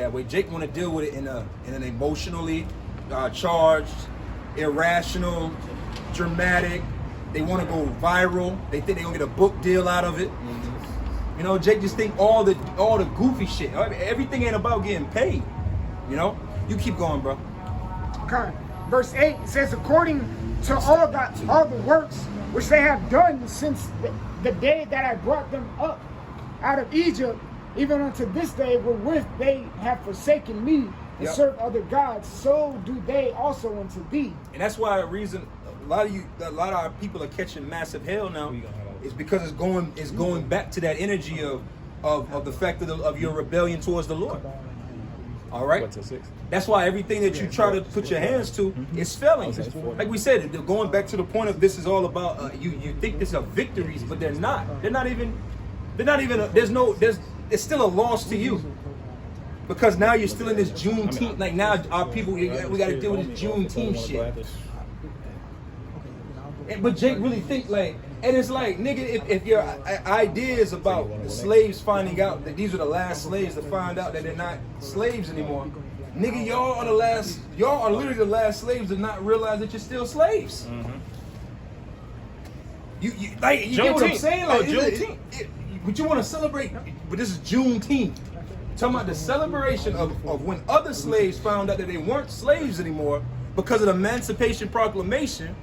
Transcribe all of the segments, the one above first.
that way. Jake want to deal with it in an emotionally charged, irrational, dramatic. They want to go viral. They think they're gonna get a book deal out of it. You know, Jake just think all the goofy shit. Everything ain't about getting paid. You know, you keep going, bro. Okay. Verse 8 says, according to all the works which they have done since the day that I brought them up out of Egypt, even unto this day, wherewith they have forsaken me and served other gods, so do they also unto thee. And that's why a lot of our people are catching massive hell now. Is because it's going back to that energy of the fact of your rebellion towards the Lord. All right. That's why everything that you try to put your hands to is failing. Like we said, going back to the point of this is all about you think this are victories, but they're not. They're not even. It's still a loss to you. Because now you're still in this Juneteenth. Like now our people, we got to deal with this Juneteenth shit. But Jake really think like, and it's like, nigga, if your idea is about the slaves finding out that these are the last slaves to find out that they're not slaves anymore, nigga, y'all are literally the last slaves to not realize that you're still slaves. You get what I'm saying? Like, Juneteenth. But you want to celebrate, but this is Juneteenth. Talking about the celebration of when other slaves found out that they weren't slaves anymore because of the Emancipation Proclamation.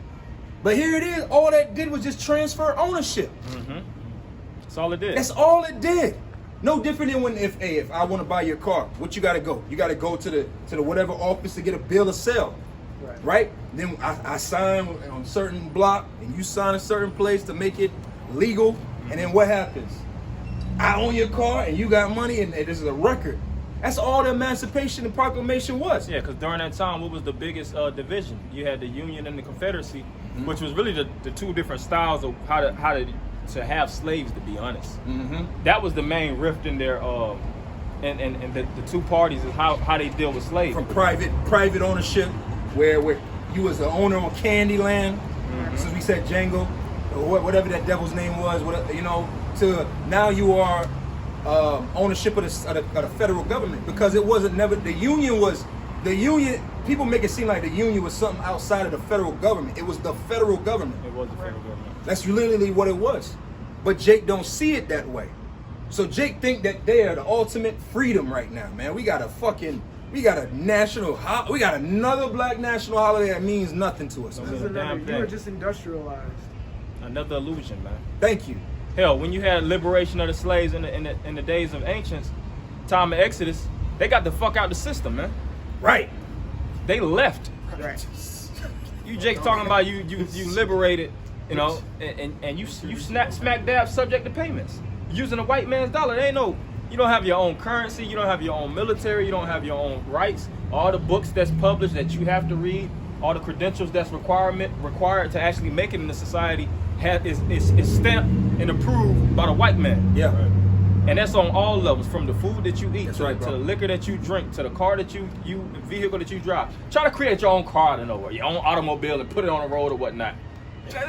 But here it is, all that did was just transfer ownership. That's all it did. That's all it did. No different than when if I want to buy your car, what you gotta go? You gotta go to the whatever office to get a bill of sale. Right? Then I sign on a certain block and you sign a certain place to make it legal, and then what happens? I own your car and you got money and this is a record. That's all the Emancipation and Proclamation was. Yeah, because during that time, what was the biggest division? You had the Union and the Confederacy, which was really the two different styles of how to have slaves, to be honest. That was the main rift in their and the two parties is how they deal with slaves. From private ownership, where you was the owner on Candyland, since we said Django, or whatever that devil's name was, you know, to now you are ownership of the federal government, because it wasn't never the union. People make it seem like the union was something outside of the federal government. It was the federal government. It was the federal government. That's literally what it was. But Jake don't see it that way. So Jake think that they are the ultimate freedom right now, man. We got another black national holiday that means nothing to us. You were just industrialized. Another illusion, man. Thank you. Hell, when you had liberation of the slaves in the days of ancients, time of Exodus, they got the fuck out the system, man. Right. They left. Right. You Jake talking about you liberated, you know, and you smack dab subject to payments. Using a white man's dollar. They ain't no, you don't have your own currency, you don't have your own military, you don't have your own rights. All the books that's published that you have to read, all the credentials that's required to actually make it in the society is stamped and approved by the white man. Yeah. Right. And that's on all levels, from the food that you eat to the liquor that you drink to the car that you vehicle that you drive. Try to create your own car out of nowhere, your own automobile, and put it on the road or whatnot.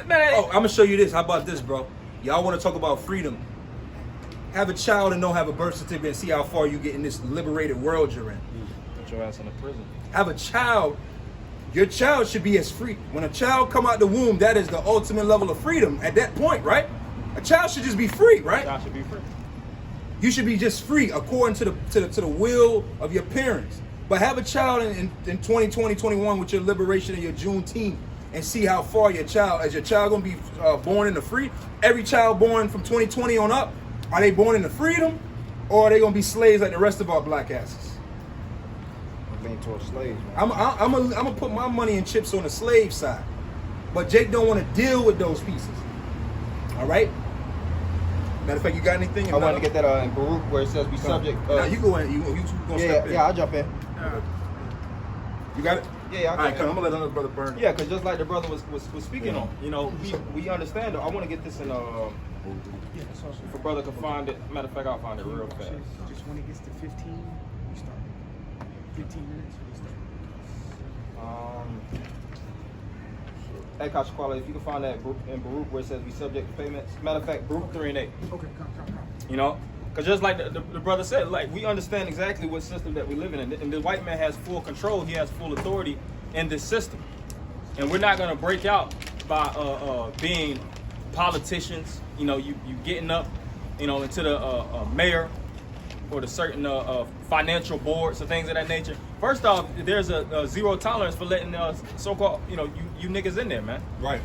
Man, I'm gonna show you this. How about this, bro? Y'all want to talk about freedom? Have a child and don't have a birth certificate and see how far you get in this liberated world you're in. Put your ass in a prison. Have a child. Your child should be as free. When a child come out the womb, that is the ultimate level of freedom at that point, right? A child should just be free, right? A child should be free. You should be just free according to the will of your parents. But have a child in 2020, 21 with your liberation and your Juneteenth, and see how far is your child gonna be born into free? Every child born from 2020 on up, are they born into freedom, or are they gonna be slaves like the rest of our black asses? Lean towards slaves, man. I'm gonna put my money and chips on the slave side, but Jake don't want to deal with those pieces. All right. Matter of fact, you got anything? I wanted to get that in Baruch where it says be subject. Now you go in. You gonna step in. Yeah, I'll jump in. You got it? Yeah, All right, come. I'm gonna let another brother burn. Yeah, because just like the brother was speaking on, you know, we understand. I want to get this in. If a brother can find it, matter of fact, I'll find it real fast. Just when it gets to 15, we start. 15 minutes, we start. Hey, Kasha Kwala, if you can find that in Baruch where it says be subject to payments. Matter of fact, Baruch 3 and 8. Okay, come. You know, Because just like the brother said, like we understand exactly what system that we live in, and the white man has full control. He has full authority in this system, and we're not gonna break out by being politicians. You know, you getting up, you know, into the mayor or the certain financial boards or things of that nature. First off, there's a zero tolerance for letting so-called, you know, you niggas in there, man. Right.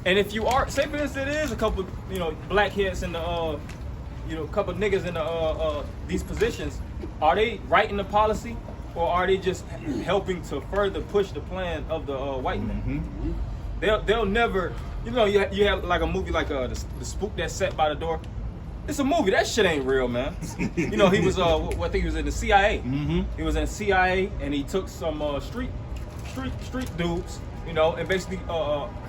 And if you are, say for instance, there is a couple, you know, blackheads in the, you know, a couple niggas in the these positions, are they writing the policy, or are they just helping to further push the plan of the white man? Mm-hmm. They'll never, you know, you have like a movie like the Spook That Sat by the Door. It's a movie. That shit ain't real, man. You know, he was I think he was in the CIA. Mm-hmm. He was in the CIA, and he took some street dudes, you know, and basically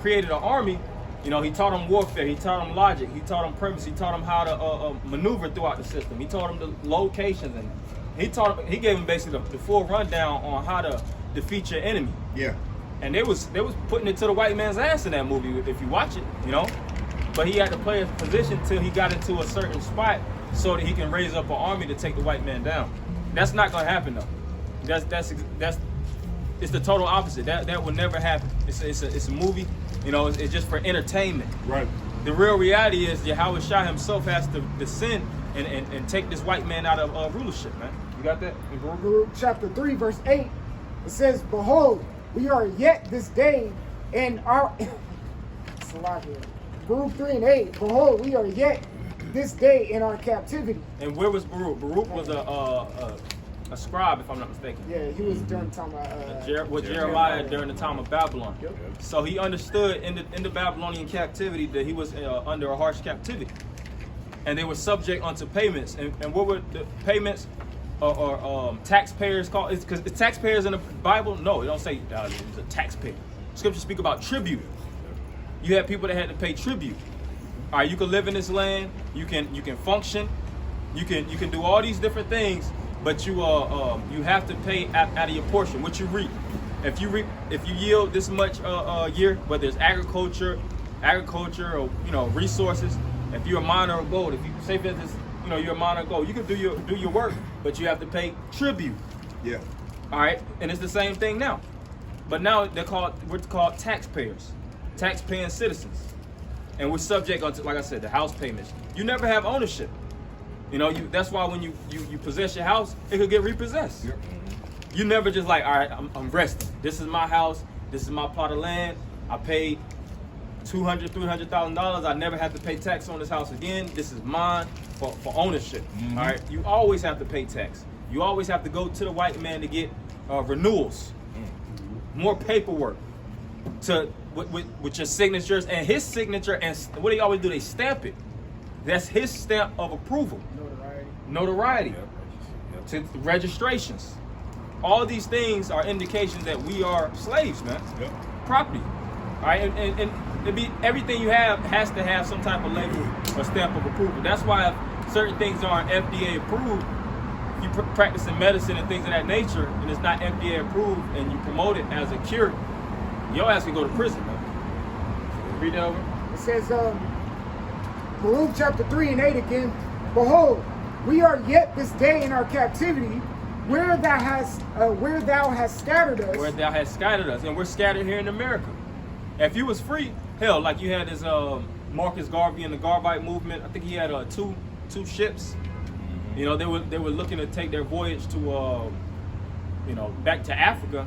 created an army. You know, he taught them warfare, he taught them logic, he taught them premise, he taught them how to maneuver throughout the system. He taught them the locations, and he gave them basically the full rundown on how to defeat your enemy. Yeah. And they was putting it to the white man's ass in that movie if you watch it, you know. But he had to play his position till he got into a certain spot so that he can raise up an army to take the white man down. That's not gonna happen though. That's it's the total opposite. That would never happen. It's a movie, you know. It's just for entertainment. Right. The real reality is Yahweh Shah himself has to descend and take this white man out of rulership, man. You got that? Baruch chapter 3, verse 8, it says, "Behold, we are yet this day in our." Baruch 3 and 8, "Behold, we are yet this day in our captivity." And where was Baruch? Baruch was a scribe, if I'm not mistaken. Yeah, he was during the time of Jeremiah during the time of Babylon. Yep. So he understood in the Babylonian captivity that he was under a harsh captivity, and they were subject unto payments. And what were the payments or taxpayers called? Because the taxpayers in the Bible, no, it don't say it was a taxpayer. Scriptures speak about tribute. You had people that had to pay tribute. All right, you can live in this land, you can function, you can do all these different things, but you have to pay out of your portion, what you reap. If you yield this much a year, whether it's agriculture or, you know, resources. If you're a miner of gold, if you say for instance, you know, you're a miner of gold, you can do your work, but you have to pay tribute. Yeah. All right, and it's the same thing now, but now we're called taxpayers, tax-paying citizens, and we're subject to, like I said, the house payments. You never have ownership. You know, that's why when you possess your house, it could get repossessed. Yep. You never just like, all right, I'm resting. This is my house. This is my plot of land. I paid $200,000-$300,000. I never have to pay tax on this house again. This is mine for ownership. Mm-hmm. All right. You always have to pay tax. You always have to go to the white man to get renewals, more paperwork, with your signatures and his signature, and what do they always do? They stamp it. That's his stamp of approval. Notoriety. Yep. To registrations. All these things are indications that we are slaves, man. Yep. Property. All right, and everything you have has to have some type of label or stamp of approval. That's why if certain things aren't FDA approved, you practicing medicine and things of that nature, and it's not FDA approved, and you promote it as a cure, your ass can go to prison, man. Read that over. It says, Baruch chapter 3 and 8 again, "Behold, we are yet this day in our captivity, where thou hast scattered us." Where thou hast scattered us, and we're scattered here in America. If you was free, hell, like you had this Marcus Garvey and the Garvite movement. I think he had two ships. You know, they were looking to take their voyage to you know, back to Africa.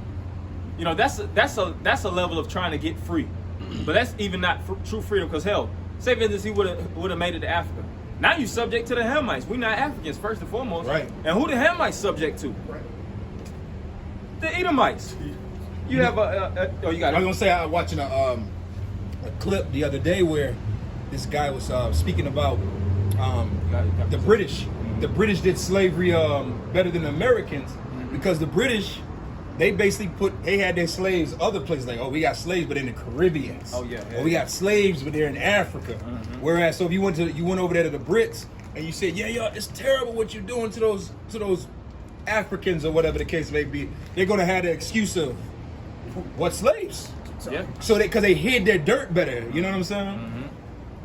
You know, that's a level of trying to get free, but that's even not true freedom. Because hell, say for instance he would have made it to Africa. Now you subject to the Hamites. We're not Africans first and foremost. Right. And who the Hamites subject to? Right. The Edomites. You have you got it. I was gonna say I was watching a clip the other day where this guy was speaking about the British. The British did slavery better than the Americans because the British, they basically they had their slaves other places, like, oh, we got slaves but in the Caribbean. Oh yeah. Or we got slaves but they're in Africa. Whereas so if you went over there to the Brits and you said, yeah, it's terrible what you're doing to those Africans or whatever the case may be, they're gonna have the excuse of what, slaves? Yeah. So because they hid their dirt better, you know what I'm saying?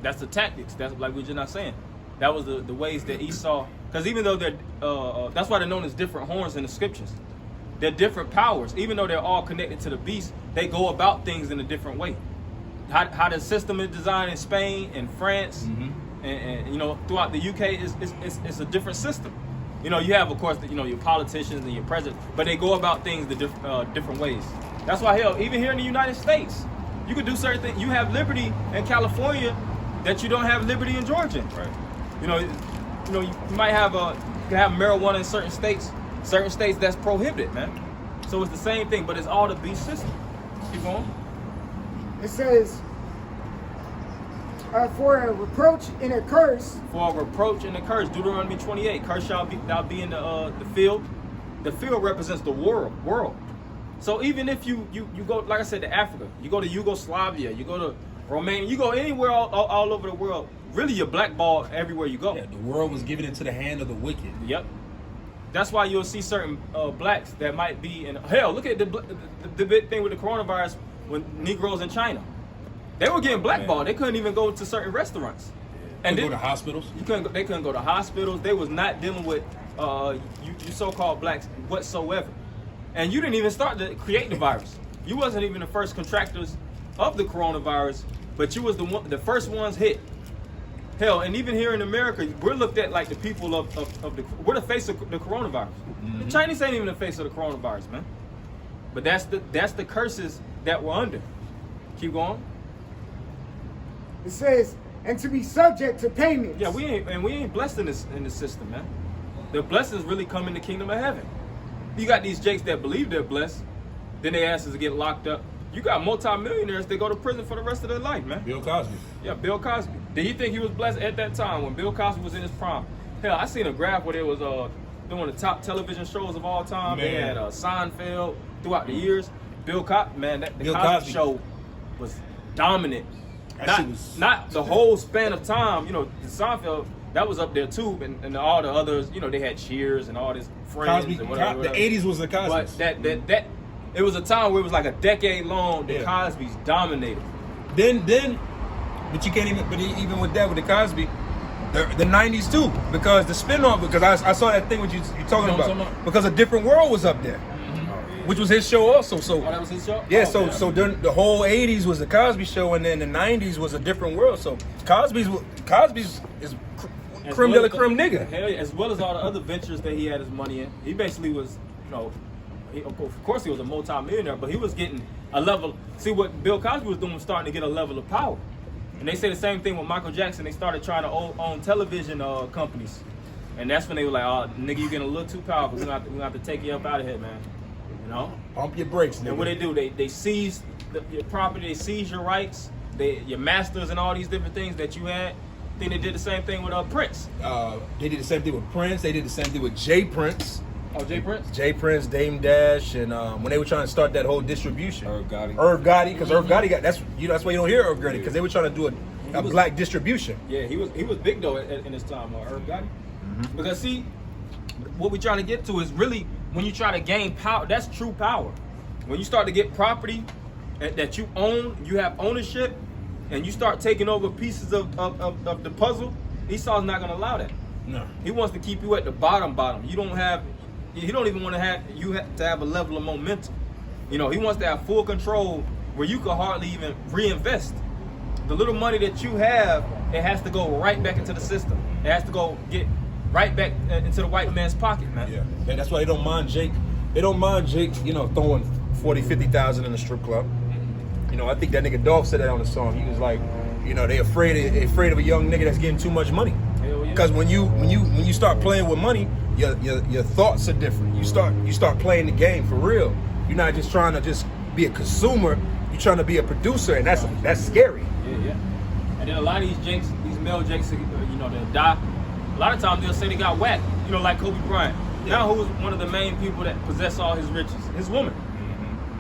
That's the tactics. That's like we're just not saying. That was the ways that Esau, because even though they're, that's why they're known as different horns in the scriptures. They're different powers. Even though they're all connected to the beast, they go about things in a different way. How the system is designed in Spain and France, and you know, throughout the UK, it's a different system. You know, you have, of course, you know, your politicians and your presidents, but they go about things the different ways. That's why, hell, even here in the United States, you can do certain things. You have liberty in California that you don't have liberty in Georgia. Right. You might have you can have marijuana in certain states that's prohibited, man. So it's the same thing, but it's all the beast system. Keep going. It says, for a reproach and a curse. For a reproach and a curse, Deuteronomy 28. Curse shall be in the field. The field represents the world. So even if you go, like I said, to Africa, you go to Yugoslavia, you go to Romania, you go anywhere all over the world, really you're blackballed everywhere you go. Yeah, the world was given into the hand of the wicked. Yep. That's why you'll see certain blacks that might be in hell. Look at the big thing with the coronavirus when Negroes in China. They were getting blackballed. They couldn't even go to certain restaurants. And go to hospitals. They couldn't go to hospitals. They was not dealing with you so-called blacks whatsoever. And you didn't even start to create the virus. You wasn't even the first contractors of the coronavirus, but you was the first ones hit. Hell, and even here in America, we're looked at like the people we're the face of the coronavirus. The Chinese ain't even the face of the coronavirus, man. But that's the curses that we're under. Keep going. It says, and to be subject to payments. Yeah, we ain't blessed in this system, man. The blessings really come in the kingdom of heaven. You got these jakes that believe they're blessed, then they asses to get locked up. You got multimillionaires that go to prison for the rest of their life, man. Bill Cosby. Yeah, Bill Cosby. Did you think he was blessed at that time when Bill Cosby was in his prime? Hell, I seen a graph where they was doing the top television shows of all time. Man. They had Seinfeld throughout the years. The Cosby Show was dominant. Not the whole span of time. You know, the Seinfeld, that was up there too, and all the others. You know, they had Cheers and all this Friends Cosby, and whatever. The 80s was the Cosby. But that it was a time where it was like a decade long. The Cosby's dominated. Then, but you can't even. But even with that, with the Cosby, the 90s too, because the spinoff. Because I saw that thing what you talking about. Because A Different World was up there, which was his show also. So that was his show. Yeah. So during the whole 80s was the Cosby Show, and then the 90s was A Different World. So Cosby's is creme de la creme nigga. Hell yeah, as well as all the other ventures that he had his money in. He basically was, of course he was a multi-millionaire, but he was getting a level. See, what Bill Cosby was doing was starting to get a level of power. And they say the same thing with Michael Jackson. They started trying to own television companies. And that's when they were like, oh, nigga, you getting a little too powerful. We're gonna have to take you up out of here, man. You know? Pump your brakes, nigga. And what they do, they seize your property, they seize your rights, your masters and all these different things that you had. I think they did the same thing with Prince. They did the same thing with Prince. They did the same thing with Jay Prince. Oh, Jay Prince? Jay Prince, Dame Dash, and when they were trying to start that whole distribution. Irv Gotti, because Irv Gotti got that's why you don't hear Irv Gotti, because they were trying to do a black distribution. Yeah, he was big though in his time, Irv Gotti. Because see, what we're trying to get to is really when you try to gain power, that's true power. When you start to get property that you own, you have ownership, and you start taking over pieces of the puzzle, Esau's not gonna allow that. No. He wants to keep you at the bottom. He don't even want to have a level of momentum. You know, he wants to have full control where you can hardly even reinvest. The little money that you have, it has to go right back into the system. It has to go get right back into the white man's pocket, man. Yeah. And that's why they don't mind Jake. They don't mind Jake, throwing 40, 50,000 in a strip club. I think that nigga Dolph said that on the song. He was like, they afraid of a young nigga that's getting too much money. Because when you start playing with money, your thoughts are different. You start playing the game for real. You're not just trying to just be a consumer. You're trying to be a producer, and that's scary. Yeah. And then a lot of these jakes, these male jakes, they'll die. A lot of times they'll say they got whacked. Like Kobe Bryant. Now who's one of the main people that possess all his riches? His woman.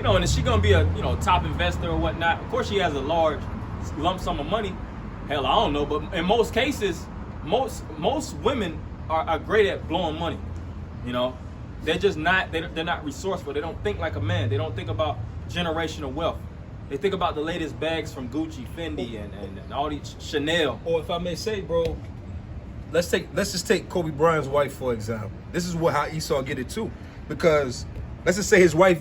And is she gonna be a top investor or whatnot? Of course she has a large lump sum of money. Hell, I don't know, but in most cases, most women are great at blowing money. They're just not they're not resourceful. They don't think like a man. They don't think about generational wealth. They think about the latest bags from Gucci, Fendi, and all these Chanel. Or if I may say, bro, let's just take Kobe Bryant's wife for example. This is how Esau get it too, because let's just say his wife